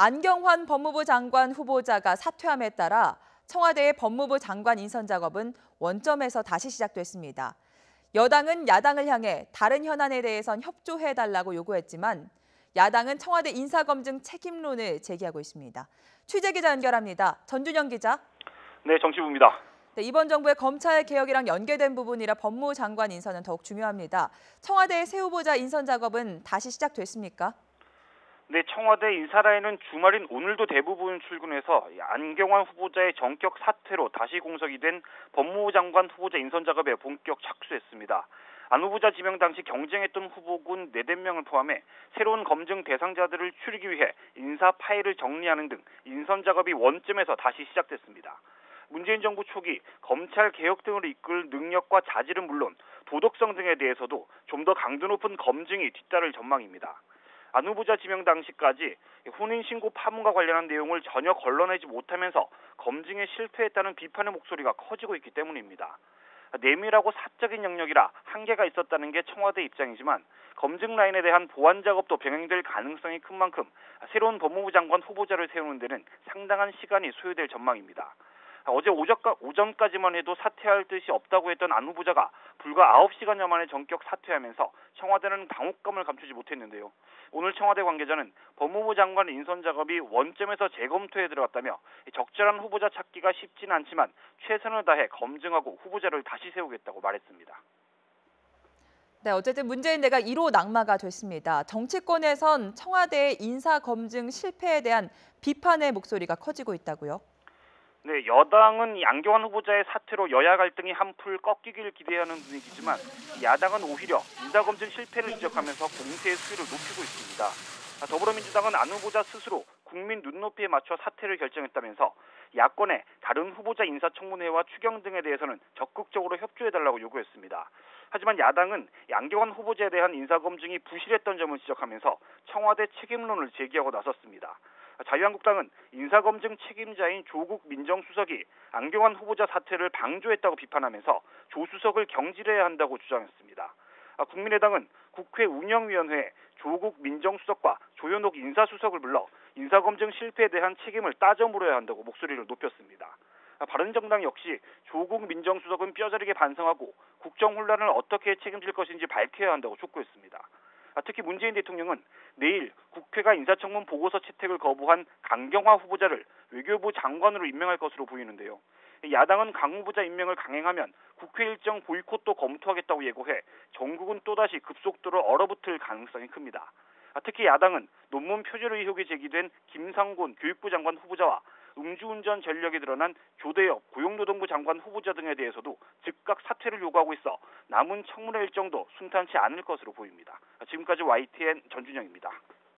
안경환 법무부 장관 후보자가 사퇴함에 따라 청와대의 법무부 장관 인선 작업은 원점에서 다시 시작됐습니다. 여당은 야당을 향해 다른 현안에 대해선 협조해달라고 요구했지만 야당은 청와대 인사검증 책임론을 제기하고 있습니다. 취재기자 연결합니다. 전준영 기자. 네, 정치부입니다. 네, 이번 정부의 검찰 개혁이랑 연계된 부분이라 법무부 장관 인선은 더욱 중요합니다. 청와대의 새 후보자 인선 작업은 다시 시작됐습니까? 네, 청와대 인사라인은 주말인 오늘도 대부분 출근해서 안경환 후보자의 전격 사퇴로 다시 공석이 된 법무부 장관 후보자 인선 작업에 본격 착수했습니다. 안 후보자 지명 당시 경쟁했던 후보군 4~5명을 포함해 새로운 검증 대상자들을 추리기 위해 인사 파일을 정리하는 등 인선 작업이 원점에서 다시 시작됐습니다. 문재인 정부 초기 검찰 개혁 등을 이끌 능력과 자질은 물론 도덕성 등에 대해서도 좀 더 강도 높은 검증이 뒤따를 전망입니다. 안 후보자 지명 당시까지 혼인신고 파문과 관련한 내용을 전혀 걸러내지 못하면서 검증에 실패했다는 비판의 목소리가 커지고 있기 때문입니다. 내밀하고 사적인 영역이라 한계가 있었다는 게 청와대 입장이지만 검증 라인에 대한 보완 작업도 병행될 가능성이 큰 만큼 새로운 법무부 장관 후보자를 세우는 데는 상당한 시간이 소요될 전망입니다. 어제 오전까지만 해도 사퇴할 뜻이 없다고 했던 안 후보자가 불과 9시간여 만에 전격 사퇴하면서 청와대는 당혹감을 감추지 못했는데요. 오늘 청와대 관계자는 법무부 장관 인선 작업이 원점에서 재검토에 들어갔다며 적절한 후보자 찾기가 쉽지는 않지만 최선을 다해 검증하고 후보자를 다시 세우겠다고 말했습니다. 네, 어쨌든 문재인 내각 1호 낙마가 됐습니다. 정치권에선 청와대의 인사 검증 실패에 대한 비판의 목소리가 커지고 있다고요? 네, 여당은 안경환 후보자의 사퇴로 여야 갈등이 한풀 꺾이길 기대하는 분위기지만 야당은 오히려 인사검증 실패를 지적하면서 공세의 수위를 높이고 있습니다. 더불어민주당은 안 후보자 스스로 국민 눈높이에 맞춰 사퇴를 결정했다면서 야권의 다른 후보자 인사청문회와 추경 등에 대해서는 적극적으로 협조해달라고 요구했습니다. 하지만 야당은 안경환 후보자에 대한 인사검증이 부실했던 점을 지적하면서 청와대 책임론을 제기하고 나섰습니다. 자유한국당은 인사검증 책임자인 조국 민정수석이 안경환 후보자 사퇴를 방조했다고 비판하면서 조 수석을 경질해야 한다고 주장했습니다. 국민의당은 국회 운영위원회에 조국 민정수석과 조현옥 인사수석을 불러 인사검증 실패에 대한 책임을 따져 물어야 한다고 목소리를 높였습니다. 바른정당 역시 조국 민정수석은 뼈저리게 반성하고 국정혼란을 어떻게 책임질 것인지 밝혀야 한다고 촉구했습니다. 특히 문재인 대통령은 내일 국회가 인사청문 보고서 채택을 거부한 강경화 후보자를 외교부 장관으로 임명할 것으로 보이는데요. 야당은 강 후보자 임명을 강행하면 국회 일정 보이콧도 검토하겠다고 예고해 전국은 또다시 급속도로 얼어붙을 가능성이 큽니다. 특히 야당은 논문 표절 의혹이 제기된 김상곤 교육부 장관 후보자와 음주운전 전력이 드러난 조대엽 고용노동부 장관 후보자 등에 대해서도 즉각 사퇴를 요구하고 있어 남은 청문회 일정도 순탄치 않을 것으로 보입니다. 지금까지 YTN 전준영입니다.